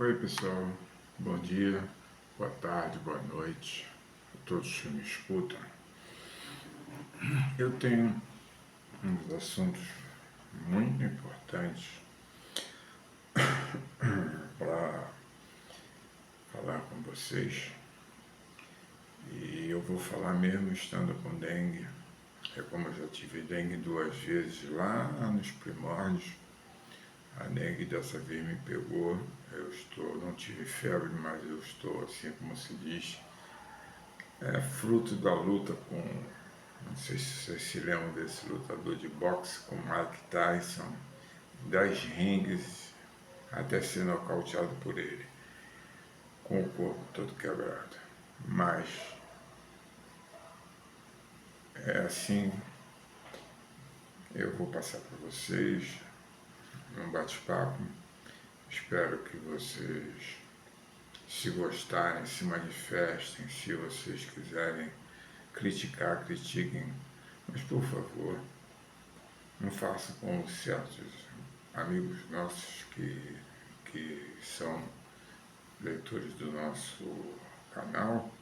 Oi pessoal, bom dia, boa tarde, boa noite a todos que me escutam. Eu tenho uns assuntos muito importantes para falar com vocês e eu vou falar mesmo estando com dengue. É como eu já tive dengue 2 vezes lá nos primórdios. A dengue dessa vez me pegou, não tive febre, mas eu estou, assim como se diz, fruto da luta com, não sei se vocês se lembram desse lutador de boxe, com Mike Tyson, 10 ringues até ser nocauteado por ele, com o corpo todo quebrado. Mas é assim, eu vou passar para vocês num bate-papo. Espero que vocês, se gostarem, se manifestem. Se vocês quiserem criticar, critiquem, mas por favor, não façam como certos amigos nossos que são leitores do nosso canal.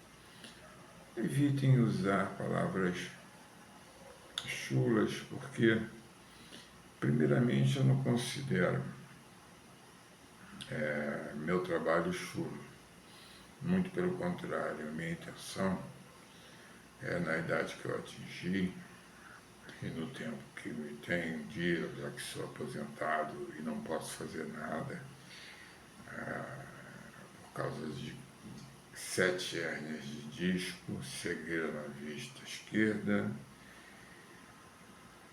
Evitem usar palavras chulas, porque primeiramente eu não considero meu trabalho chulo. Muito pelo contrário, a minha intenção é, na idade que eu atingi e no tempo que me tem dia, já que sou aposentado e não posso fazer nada, por causa de 7 hérnias de disco, cegueira na vista esquerda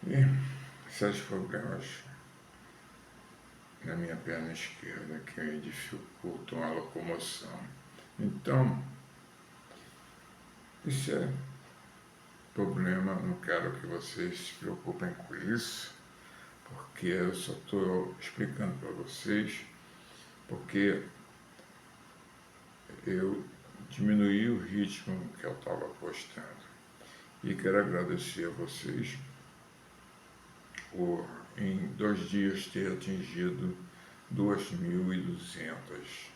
e 7 problemas na minha perna esquerda que me dificultam a locomoção. Então, isso é problema, não quero que vocês se preocupem com isso, porque eu só estou explicando para vocês, porque eu diminuí o ritmo que eu estava postando. E quero agradecer a vocês por, em 2 dias, ter atingido 2.200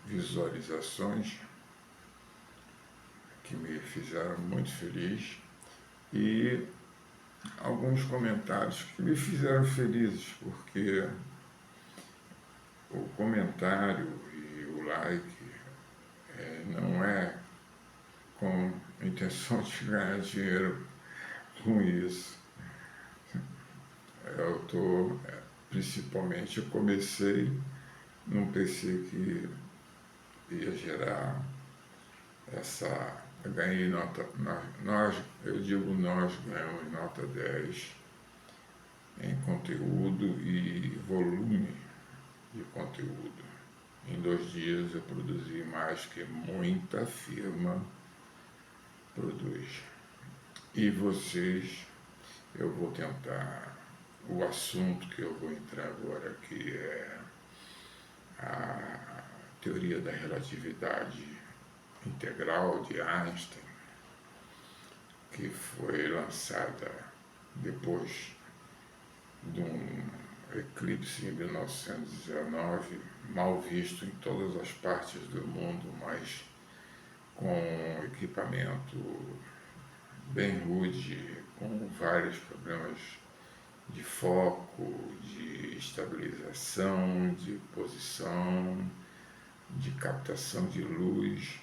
visualizações, que me fizeram muito feliz, e alguns comentários que me fizeram felizes, porque o comentário e o like não é com intenção de ganhar dinheiro com isso. Principalmente, eu comecei num PC que ia gerar ganhei nota, eu digo nós ganhamos nota 10 em conteúdo e volume de conteúdo. Em 2 dias eu produzi mais que muita firma produz. E vocês, eu vou tentar, o assunto que eu vou entrar agora, que é a teoria da relatividade integral de Einstein, que foi lançada depois de um eclipse em 1919, mal visto em todas as partes do mundo, mas com equipamento bem rude, com vários problemas de foco, de estabilização, de posição, de captação de luz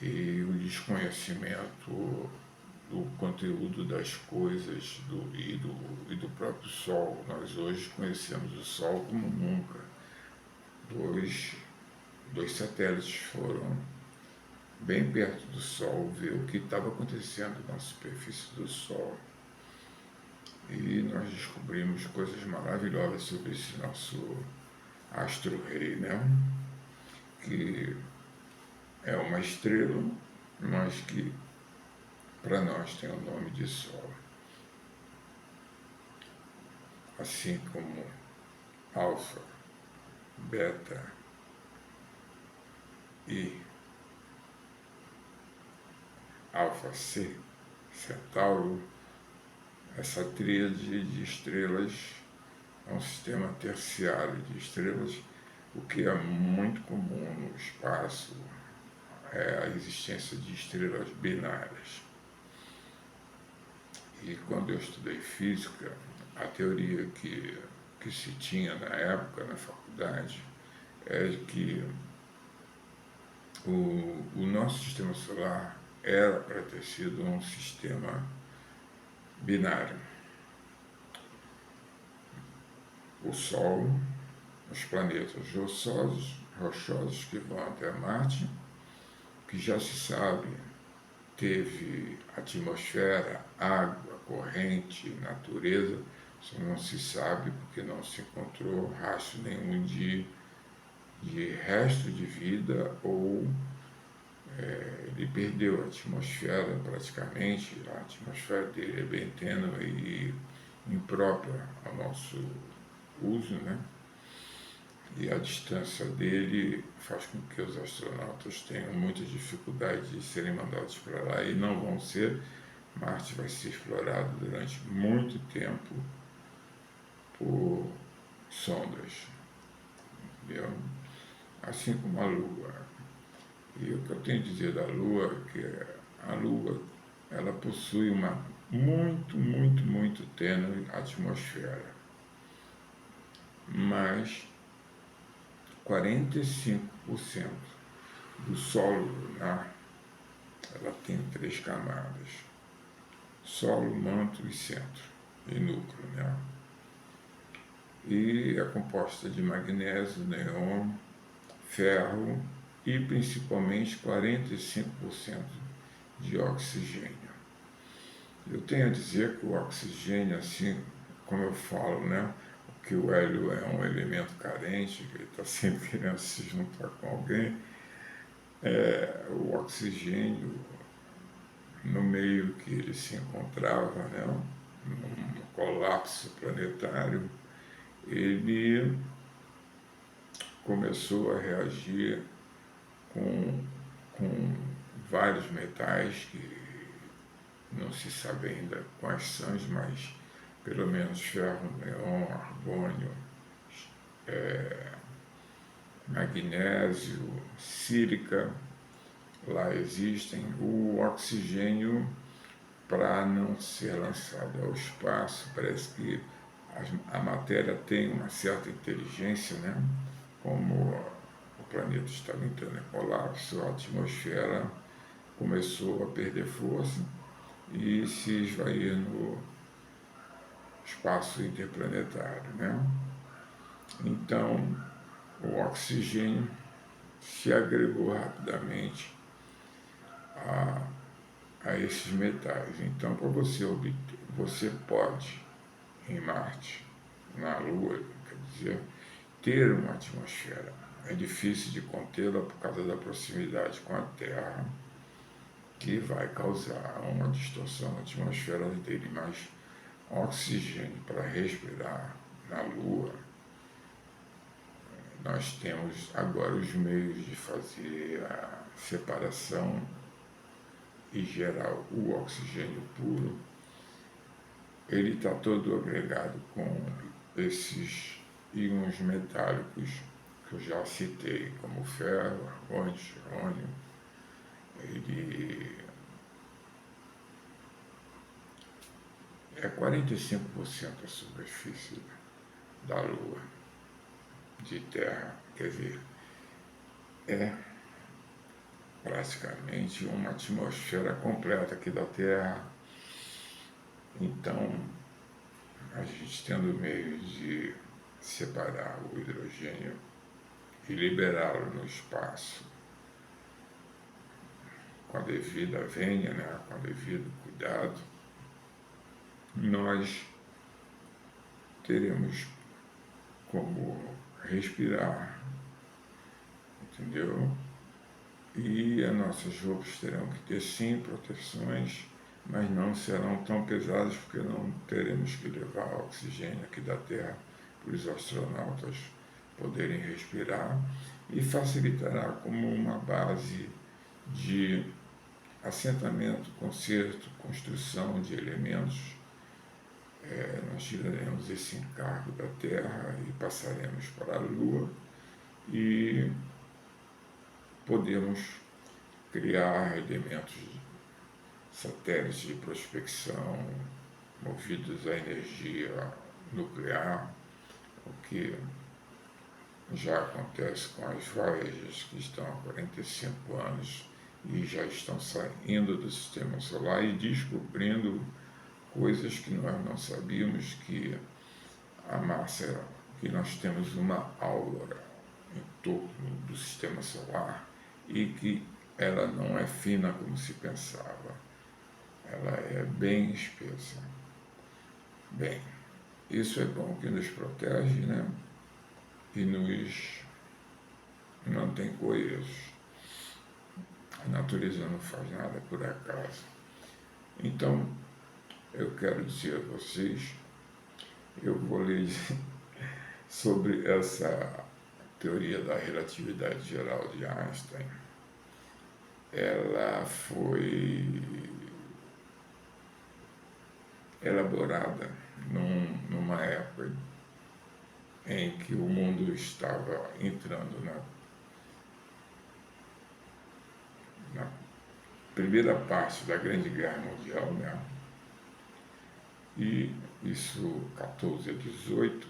e o desconhecimento do conteúdo das coisas e do próprio Sol. Nós hoje conhecemos o Sol como nunca. Dois satélites foram bem perto do Sol ver o que estava acontecendo na superfície do Sol. E nós descobrimos coisas maravilhosas sobre esse nosso astro-rei, né? Que é uma estrela, mas que para nós tem o nome de Sol. Assim como Alfa, Beta e Alfa C, Centauro, essa tríade de estrelas é um sistema terciário de estrelas O que é muito comum no espaço é a existência de estrelas binárias. E quando eu estudei física, a teoria que se tinha na época, na faculdade, é que o nosso sistema solar era para ter sido um sistema binário. O Sol, os planetas rochosos que vão até Marte, que já se sabe teve atmosfera, água, corrente, natureza, só não se sabe porque não se encontrou rastro nenhum de resto de vida ou ele perdeu a atmosfera praticamente, a atmosfera dele é bem tênue e imprópria ao nosso uso, né? E a distância dele faz com que os astronautas tenham muita dificuldade de serem mandados para lá e não vão ser. Marte vai ser explorado durante muito tempo por sondas, entendeu? Assim como a Lua. E o que eu tenho a dizer da Lua é que a Lua ela possui uma muito tênue atmosfera, mas 45% do solo lunar ela tem 3 camadas: solo, manto e centro, e núcleo, né? E é composta de magnésio, neon, ferro e principalmente 45% de oxigênio. Eu tenho a dizer que o oxigênio, assim como eu falo, né? Que o hélio é um elemento carente, que ele está sempre querendo se juntar com alguém, o oxigênio, no meio que ele se encontrava, né, num colapso planetário, ele começou a reagir com vários metais que não se sabe ainda quais são, mas pelo menos ferro, neon, argônio, magnésio, sílica, lá existem. O oxigênio, para não ser lançado ao espaço, parece que a matéria tem uma certa inteligência, né? Como o planeta estava entrando em colapso, a atmosfera começou a perder força e se esvair no espaço interplanetário, né? Então, o oxigênio se agregou rapidamente a esses metais. Então, para você obter, você pode, em Marte, na Lua, quer dizer, ter uma atmosfera. É difícil de contê-la por causa da proximidade com a Terra, que vai causar uma distorção na atmosfera dele, mas oxigênio para respirar na Lua, nós temos agora os meios de fazer a separação e gerar o oxigênio puro. Ele está todo agregado com esses íons metálicos que eu já citei, como ferro, argônio, gerônio. Ele é 45% da superfície da Lua, de terra, quer dizer, é praticamente uma atmosfera completa aqui da Terra. Então, a gente tendo meio de separar o hidrogênio e liberá-lo no espaço com a devida vênia, né, com o devido cuidado, nós teremos como respirar, entendeu? E as nossas roupas terão que ter sim proteções, mas não serão tão pesadas porque não teremos que levar oxigênio aqui da Terra para os astronautas poderem respirar e facilitará como uma base de assentamento, conserto, construção de elementos. Nós tiraremos esse encargo da Terra e passaremos para a Lua e podemos criar elementos, satélites de prospecção movidos à energia nuclear, o que já acontece com as Voyagers, que estão há 45 anos e já estão saindo do sistema solar e descobrindo coisas que nós não sabíamos, que a massa, que nós temos uma aura em torno do sistema solar e que ela não é fina como se pensava, ela é bem espessa. Bem, isso é bom, que nos protege, né? E nos mantém coesos. A natureza não faz nada por acaso. Então, eu quero dizer a vocês, eu vou ler sobre essa teoria da relatividade geral de Einstein. Ela foi elaborada numa época em que o mundo estava entrando na primeira parte da Grande Guerra Mundial, né? E isso 14 a 18,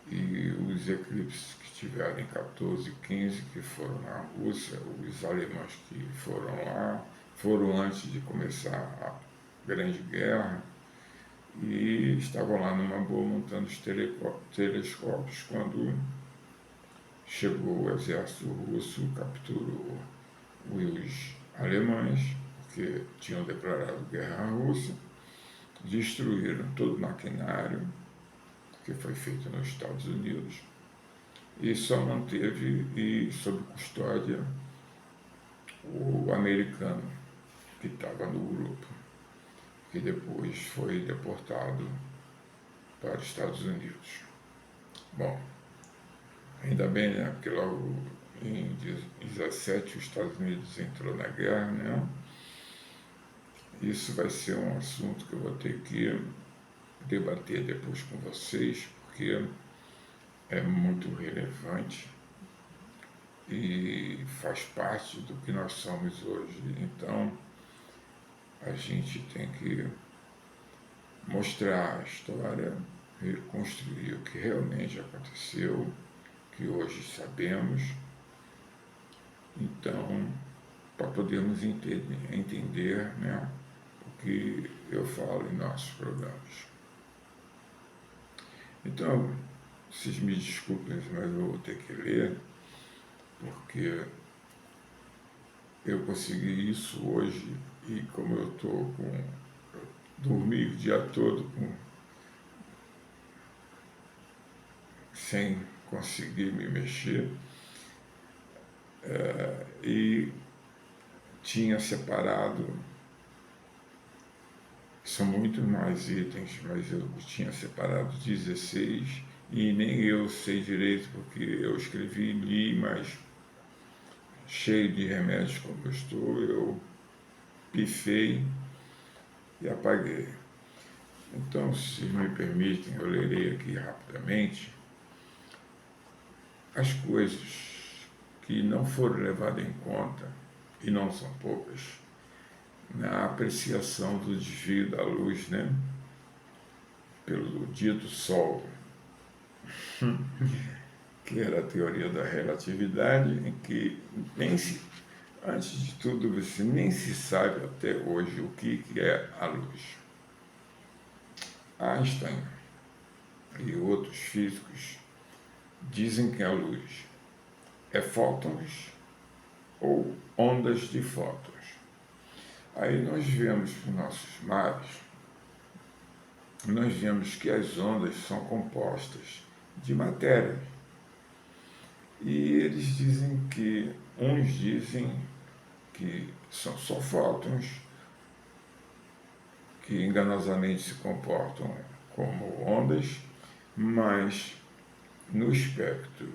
e os eclipses que tiveram em 14 e 15, que foram na Rússia, os alemães que foram lá, foram antes de começar a Grande Guerra, e estavam lá numa boa montando os telescópios quando chegou o exército russo, capturou os alemães, porque tinham declarado guerra à Rússia, destruíram todo o maquinário que foi feito nos Estados Unidos e só manteve, e sob custódia, o americano que estava no grupo, que depois foi deportado para os Estados Unidos. Bom, ainda bem, né? Porque logo em 17 os Estados Unidos entrou na guerra, né? Isso vai ser um assunto que eu vou ter que debater depois com vocês, porque é muito relevante e faz parte do que nós somos hoje. Então, a gente tem que mostrar a história, reconstruir o que realmente aconteceu, que hoje sabemos, então, para podermos entender, né, o que eu falo em nossos programas. Então, vocês me desculpem, mas eu vou ter que ler, porque eu consegui isso hoje, e como eu estou dormi o dia todo sem conseguir me mexer, e tinha separado, são muito mais itens, mas eu tinha separado 16 e nem eu sei direito, porque eu escrevi e li, mas cheio de remédios como eu estou, eu pifei e apaguei. Então, se me permitem, eu lerei aqui rapidamente as coisas que não foram levadas em conta, e não são poucas, na apreciação do desvio da luz, né, pelo dito Sol, que era a teoria da relatividade, em que antes de tudo, você nem se sabe até hoje o que é a luz. Einstein e outros físicos dizem que a luz é fótons ou ondas de fótons. Aí nós vemos nos nossos mares, nós vemos que as ondas são compostas de matéria. E eles dizem que, uns dizem que são só fótons, que enganosamente se comportam como ondas, mas no espectro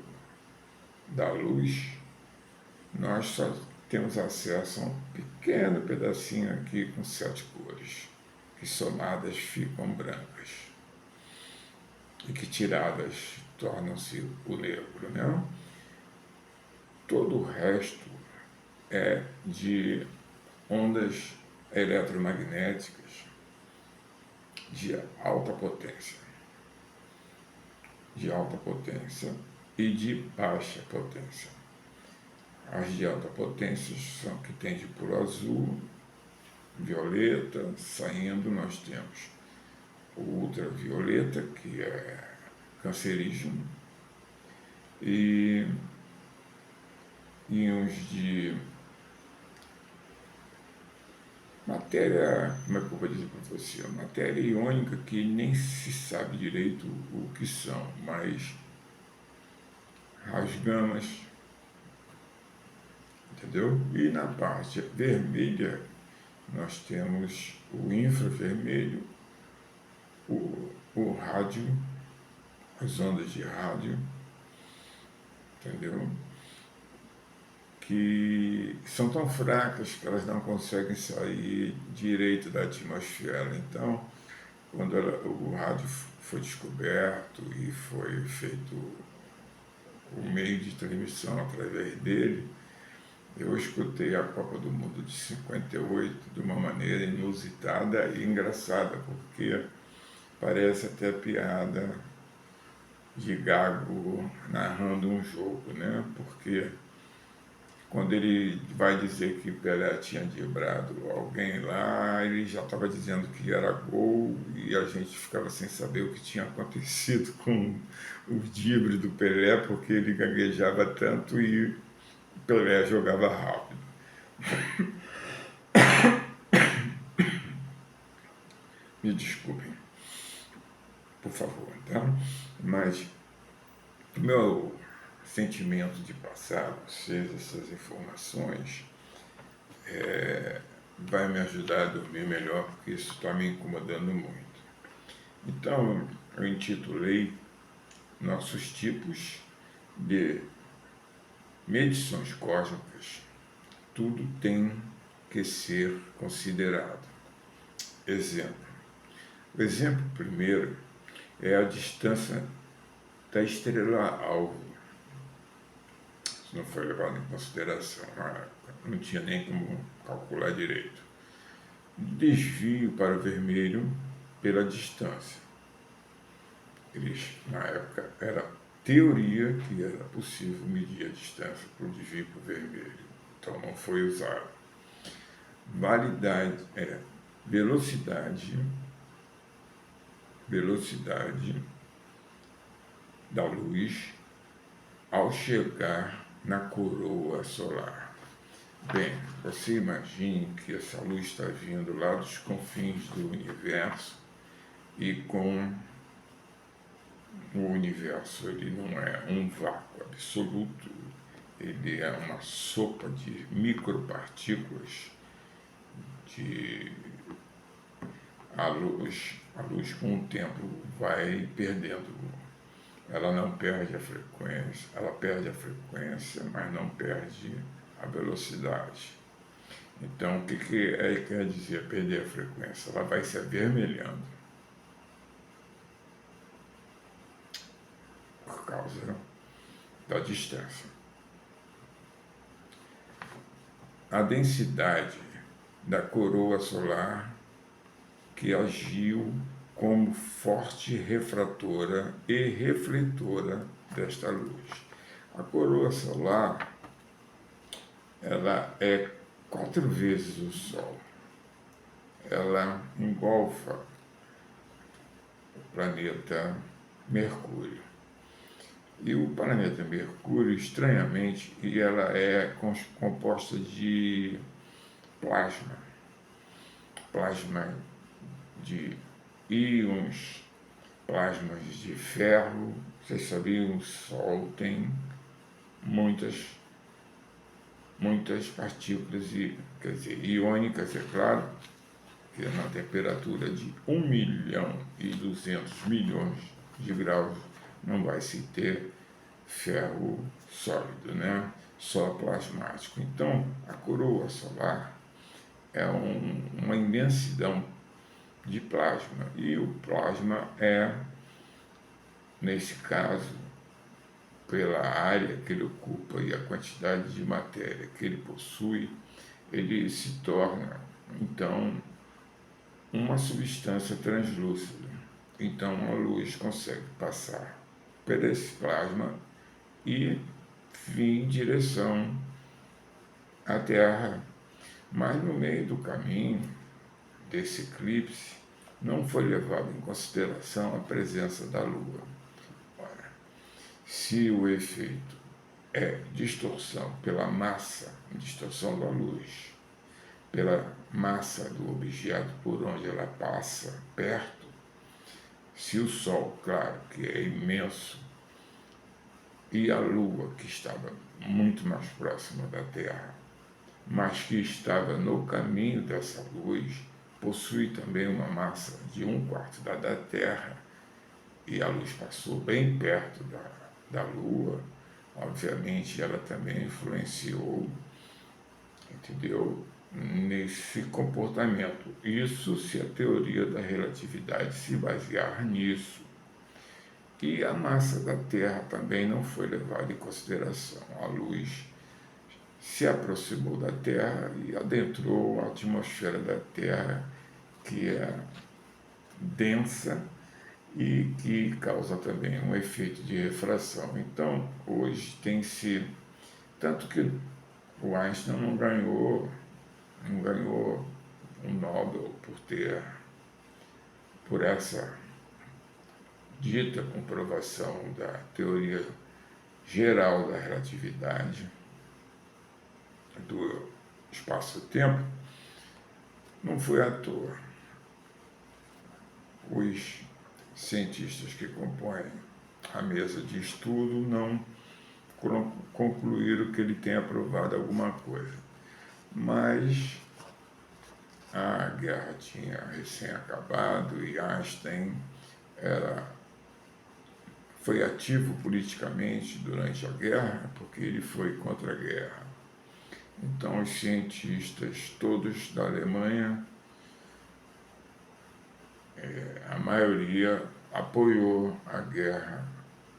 da luz, nós só temos acesso a um pequeno pedacinho aqui com 7 cores, que somadas ficam brancas, e que tiradas tornam-se o negro, né? Todo o resto é de ondas eletromagnéticas de alta potência, e de baixa potência. As de alta potência são que tem de polo azul, violeta, saindo nós temos o ultravioleta, que é cancerígeno, e íons de matéria, como é que eu vou dizer para você? Matéria iônica que nem se sabe direito o que são, mas as gamas, entendeu? E na parte vermelha nós temos o infravermelho, o rádio, as ondas de rádio, entendeu? Que são tão fracas que elas não conseguem sair direito da atmosfera. Então, quando o rádio foi descoberto e foi feito o meio de transmissão através dele, eu escutei a Copa do Mundo de 58 de uma maneira inusitada e engraçada, porque parece até piada de gago narrando um jogo, né? Porque quando ele vai dizer que Pelé tinha driblado alguém lá, ele já estava dizendo que era gol e a gente ficava sem saber o que tinha acontecido com o drible do Pelé, porque ele gaguejava tanto e o Pelé jogava rápido. Me desculpem, por favor, tá? Mas o meu sentimento de passar a vocês essas informações vai me ajudar a dormir melhor, porque isso está me incomodando muito. Então, eu intitulei nossos tipos de medições cósmicas. Tudo tem que ser considerado. Exemplo. O exemplo primeiro é a distância da estrela-alvo. Isso não foi levado em consideração na época. Não tinha nem como calcular direito. Desvio para o vermelho pela distância. Eles, na época, era teoria que era possível medir a distância para o desvio para o vermelho. Então não foi usado. Validade é velocidade da luz ao chegar na coroa solar. Bem, você imagine que essa luz está vindo lá dos confins do universo e com o universo ele não é um vácuo absoluto, ele é uma sopa de micropartículas de a luz com o tempo vai perdendo. Ela não perde a frequência, ela perde a frequência, mas não perde a velocidade. Então, o que quer dizer perder a frequência? Ela vai se avermelhando por causa da distância. A densidade da coroa solar que agiu como forte refratora e refletora desta luz. A coroa solar, ela é 4 vezes o Sol. Ela engolfa o planeta Mercúrio. E o planeta Mercúrio, estranhamente, ela é composta de plasma de íons, plasmas de ferro. Vocês sabiam, o Sol tem muitas partículas, iônicas, é claro, que na temperatura de 1.200.000.000 de graus não vai se ter ferro sólido, né? Só plasmático. Então, a coroa solar é uma imensidão de plasma, e o plasma é, nesse caso, pela área que ele ocupa e a quantidade de matéria que ele possui, ele se torna, então, uma substância translúcida. Então, a luz consegue passar por esse plasma e vir em direção à Terra. Mas no meio do caminho desse eclipse, não foi levado em consideração a presença da Lua. Ora, se o efeito é distorção pela massa, distorção da luz, pela massa do objeto por onde ela passa perto, se o Sol, claro, que é imenso, e a Lua, que estava muito mais próxima da Terra, mas que estava no caminho dessa luz, possui também uma massa de 1/4 da Terra, e a luz passou bem perto da Lua, obviamente ela também influenciou, entendeu, nesse comportamento. Isso se a teoria da relatividade se basear nisso. E a massa da Terra também não foi levada em consideração. A luz se aproximou da Terra e adentrou a atmosfera da Terra, que é densa e que causa também um efeito de refração. Então, hoje tem sido, tanto que o Einstein não ganhou um Nobel por essa dita comprovação da teoria geral da relatividade do espaço-tempo, não foi à toa. Os cientistas que compõem a mesa de estudo não concluíram que ele tenha provado alguma coisa. Mas a guerra tinha recém-acabado e Einstein foi ativo politicamente durante a guerra, porque ele foi contra a guerra. Então, os cientistas todos da Alemanha, a maioria apoiou a guerra,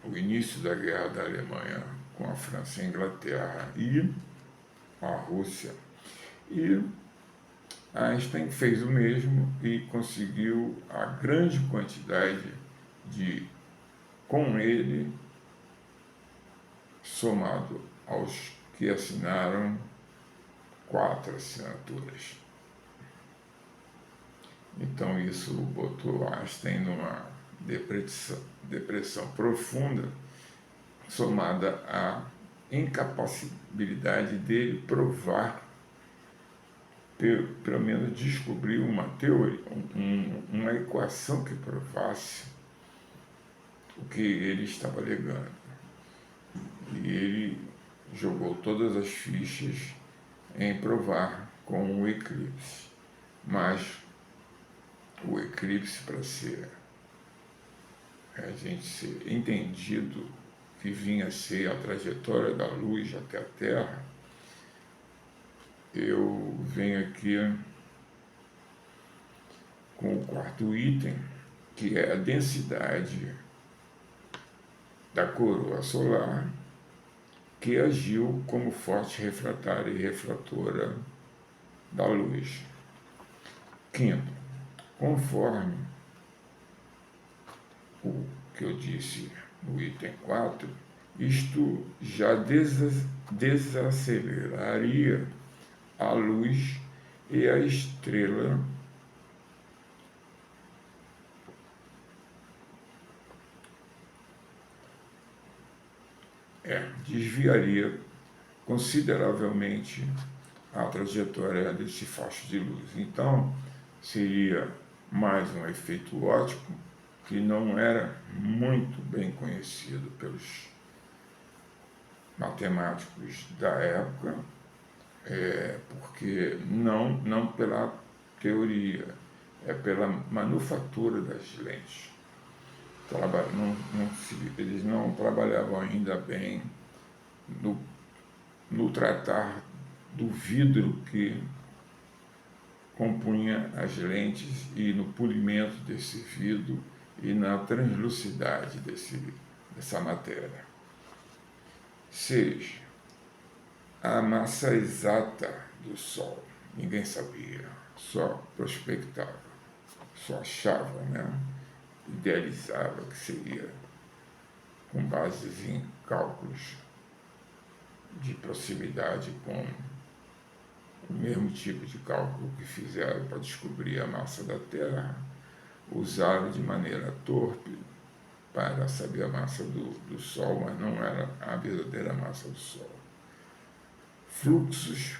o início da guerra da Alemanha com a França e a Inglaterra e a Rússia. E Einstein fez o mesmo e conseguiu a grande quantidade com ele, somado aos que assinaram 4 assinaturas. Então isso botou Einstein numa depressão profunda, somada à incapacidade dele provar, pelo menos descobrir uma teoria, uma equação que provasse o que ele estava alegando. E ele jogou todas as fichas em provar com o eclipse. Mas o eclipse, para a gente ser entendido que vinha a ser a trajetória da luz até a Terra, eu venho aqui com o 4º item, que é a densidade da coroa solar, que agiu como forte refratária e refratora da luz. 5º, conforme o que eu disse no item 4, isto já desaceleraria a luz e a estrela desviaria consideravelmente a trajetória desse facho de luz. Então, seria mais um efeito óptico que não era muito bem conhecido pelos matemáticos da época, porque não pela teoria, é pela manufatura das lentes. Eles não trabalhavam ainda bem no tratar do vidro que compunha as lentes e no polimento desse vidro e na translucidade dessa matéria. 6. A massa exata do Sol. Ninguém sabia, só prospectava, só achava, né? Idealizava que seria com bases em cálculos de proximidade com o mesmo tipo de cálculo que fizeram para descobrir a massa da Terra, usaram de maneira torpe para saber a massa do Sol, mas não era a verdadeira massa do Sol. Fluxos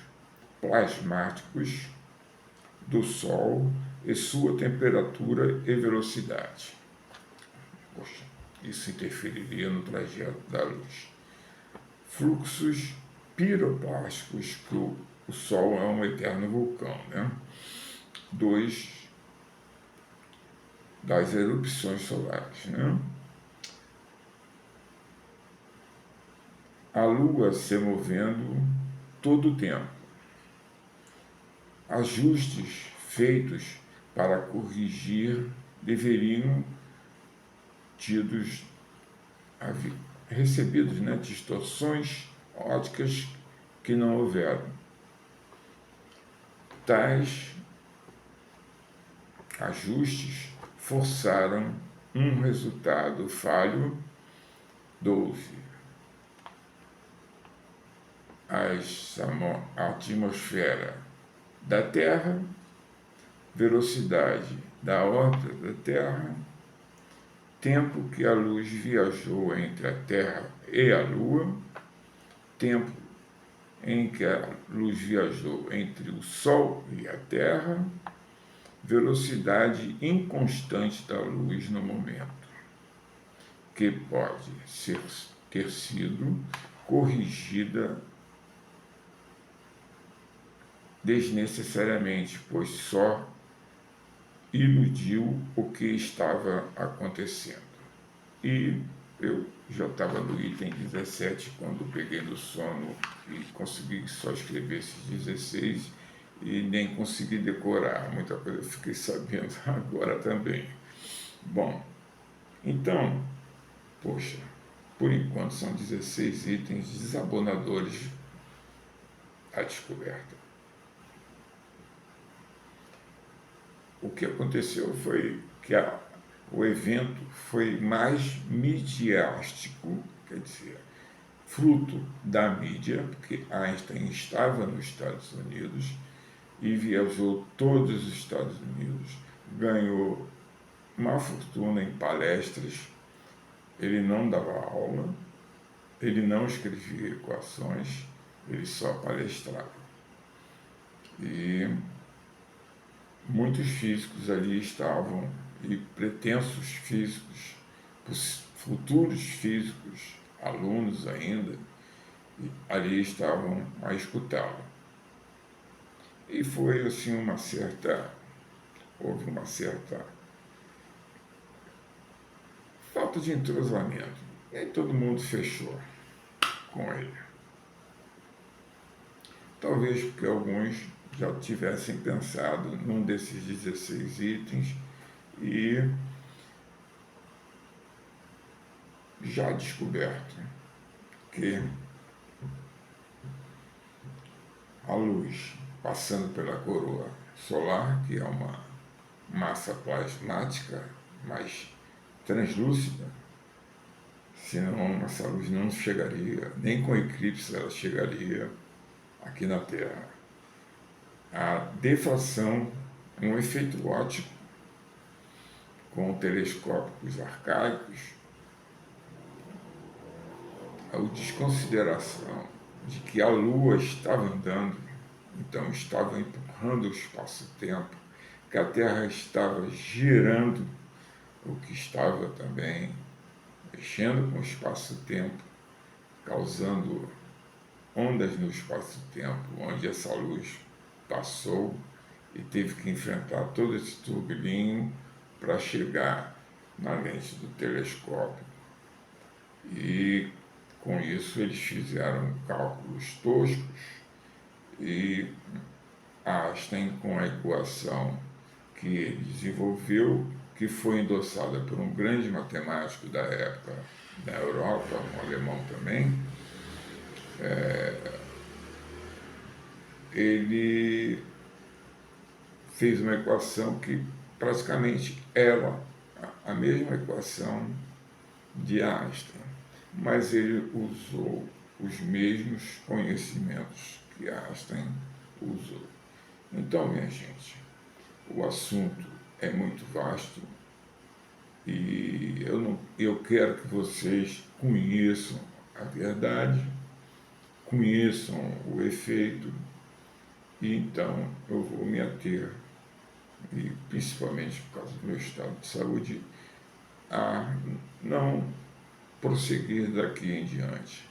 plasmáticos do Sol e sua temperatura e velocidade. Poxa, isso interferiria no trajeto da luz. Fluxos piroplásticos, que o Sol é um eterno vulcão, né? 2. Das erupções solares, né? A Lua se movendo todo o tempo. Ajustes feitos para corrigir deveriam recebidos, né, distorções ópticas que não houveram. Tais ajustes forçaram um resultado falho. 12. A atmosfera da Terra, velocidade da órbita da Terra, tempo que a luz viajou entre a Terra e a Lua, tempo em que a luz viajou entre o Sol e a Terra, velocidade inconstante da luz no momento, que pode ter sido corrigida desnecessariamente, pois só iludiu o que estava acontecendo. E eu já estava no item 17 quando peguei no sono e consegui só escrever esses 16 e nem consegui decorar. Muita coisa eu fiquei sabendo agora também. Bom, então, poxa, por enquanto são 16 itens desabonadores à descoberta. O que aconteceu foi que o evento foi mais midiástico, quer dizer, fruto da mídia, porque Einstein estava nos Estados Unidos e viajou todos os Estados Unidos, ganhou uma fortuna em palestras, ele não dava aula, ele não escrevia equações, ele só palestrava. E muitos físicos ali estavam, e pretensos físicos, futuros físicos, alunos ainda, ali estavam a escutá-lo. E foi assim houve uma certa falta de entrosamento. E aí todo mundo fechou com ele. Talvez porque alguns já tivessem pensado num desses 16 itens e já descoberto que a luz passando pela coroa solar, que é uma massa plasmática mais translúcida, senão essa luz não chegaria, nem com eclipse ela chegaria aqui na Terra. A deflação é um efeito óptico com telescópios arcaicos, a desconsideração de que a Lua estava andando, então estava empurrando o espaço-tempo, que a Terra estava girando, o que estava também mexendo com o espaço-tempo, causando ondas no espaço-tempo, onde essa luz passou e teve que enfrentar todo esse turbilhinho para chegar na lente do telescópio. E com isso eles fizeram cálculos toscos e Einstein, com a equação que ele desenvolveu, que foi endossada por um grande matemático da época da Europa, um alemão também, ele fez uma equação que praticamente era a mesma equação de Einstein, mas ele usou os mesmos conhecimentos que Einstein usou. Então, minha gente, o assunto é muito vasto e eu quero que vocês conheçam a verdade, conheçam o efeito, e então eu vou me ater, e principalmente por causa do meu estado de saúde, a não prosseguir daqui em diante.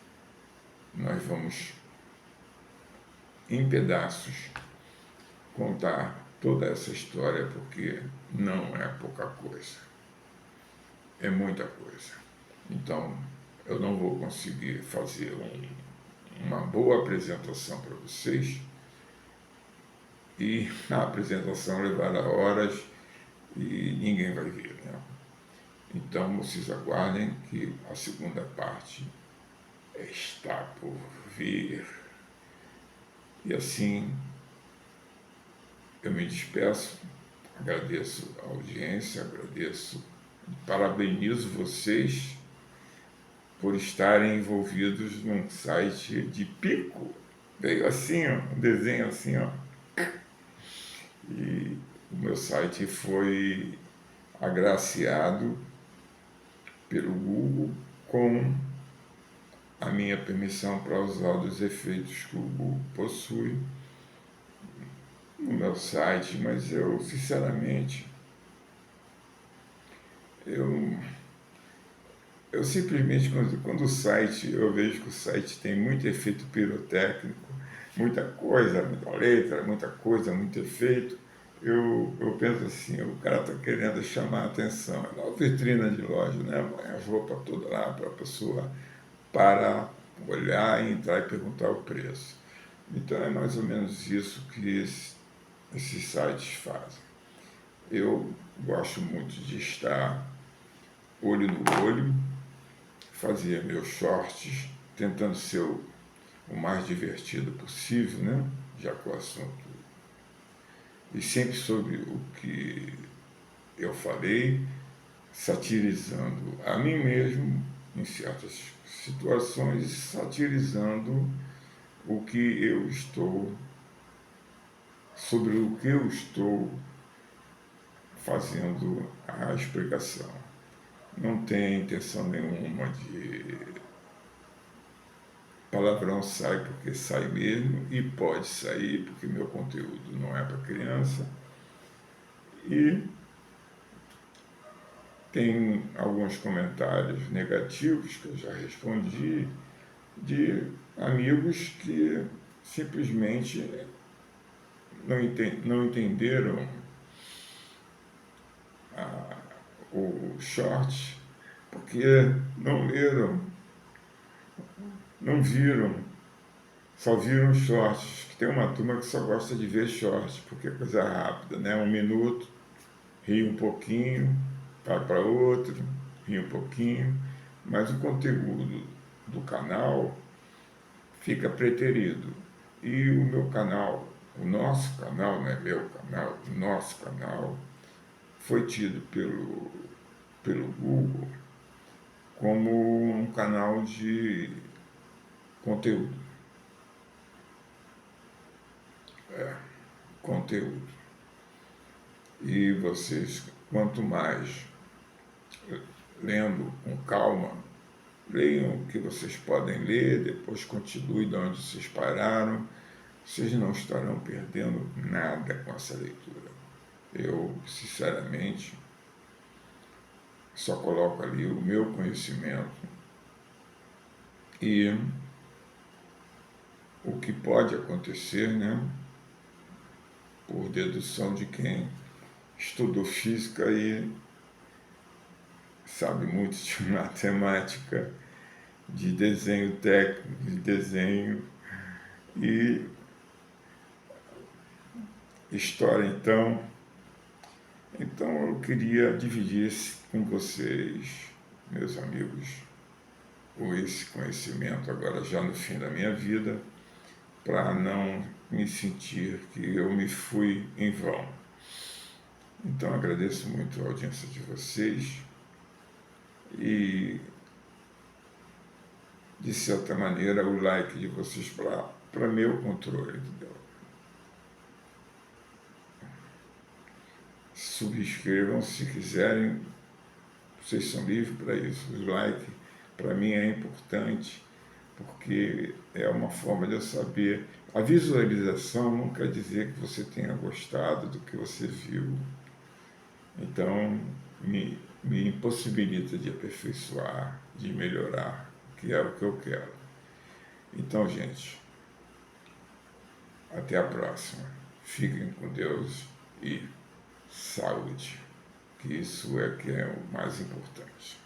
Nós vamos, em pedaços, contar toda essa história, porque não é pouca coisa, é muita coisa. Então, eu não vou conseguir fazer uma boa apresentação para vocês, e a apresentação levará horas e ninguém vai ver, né? Então, vocês aguardem que a segunda parte está por vir. E assim, eu me despeço, agradeço a audiência, agradeço, parabenizo vocês por estarem envolvidos num site de pico. Veio assim, ó, um desenho assim, ó. E o meu site foi agraciado pelo Google com a minha permissão para usar os efeitos que o Google possui no meu site, mas eu, sinceramente, eu simplesmente, quando o site, eu vejo que o site tem muito efeito pirotécnico, muita coisa, muita letra, muita coisa, muito efeito, eu penso assim, o cara está querendo chamar a atenção. É uma vitrina de loja, né? Põe as roupas todas lá para a pessoa parar, olhar, entrar e perguntar o preço. Então é mais ou menos isso que esses sites fazem. Eu gosto muito de estar olho no olho, fazia meus shorts, tentando ser o mais divertido possível, né? Já que o assunto. E sempre sobre o que eu falei, satirizando a mim mesmo em certas situações e satirizando o que eu estou, sobre o que eu estou fazendo a explicação. Não tem intenção nenhuma de palavrão, sai porque sai mesmo, e pode sair porque meu conteúdo não é para criança. E tem alguns comentários negativos que eu já respondi, de amigos que simplesmente não entenderam o short, porque não leram, não viram, só viram shorts. Que tem uma turma que só gosta de ver shorts, porque é coisa rápida, né? 1 minuto, ri um pouquinho, vai para outro, ri um pouquinho, mas o conteúdo do canal fica preterido. E o meu canal, o nosso canal, não é meu canal, o nosso canal, foi tido pelo Google como um canal de conteúdo. Conteúdo. E vocês, quanto mais lendo com calma, leiam o que vocês podem ler, depois continue de onde vocês pararam, vocês não estarão perdendo nada com essa leitura. Eu, sinceramente, só coloco ali o meu conhecimento e o que pode acontecer, né, por dedução de quem estudou física e sabe muito de matemática, de desenho técnico, de desenho e história. Então eu queria dividir com vocês, meus amigos, esse conhecimento agora já no fim da minha vida, para não me sentir que eu me fui em vão. Então agradeço muito a audiência de vocês e, de certa maneira, o like de vocês para meu controle, entendeu? Subscrevam se quiserem, vocês são livres para isso. O like para mim é importante, porque é uma forma de eu saber. A visualização não quer dizer que você tenha gostado do que você viu. Então, me impossibilita de aperfeiçoar, de melhorar, que é o que eu quero. Então, gente, até a próxima. Fiquem com Deus e saúde, que isso é que é o mais importante.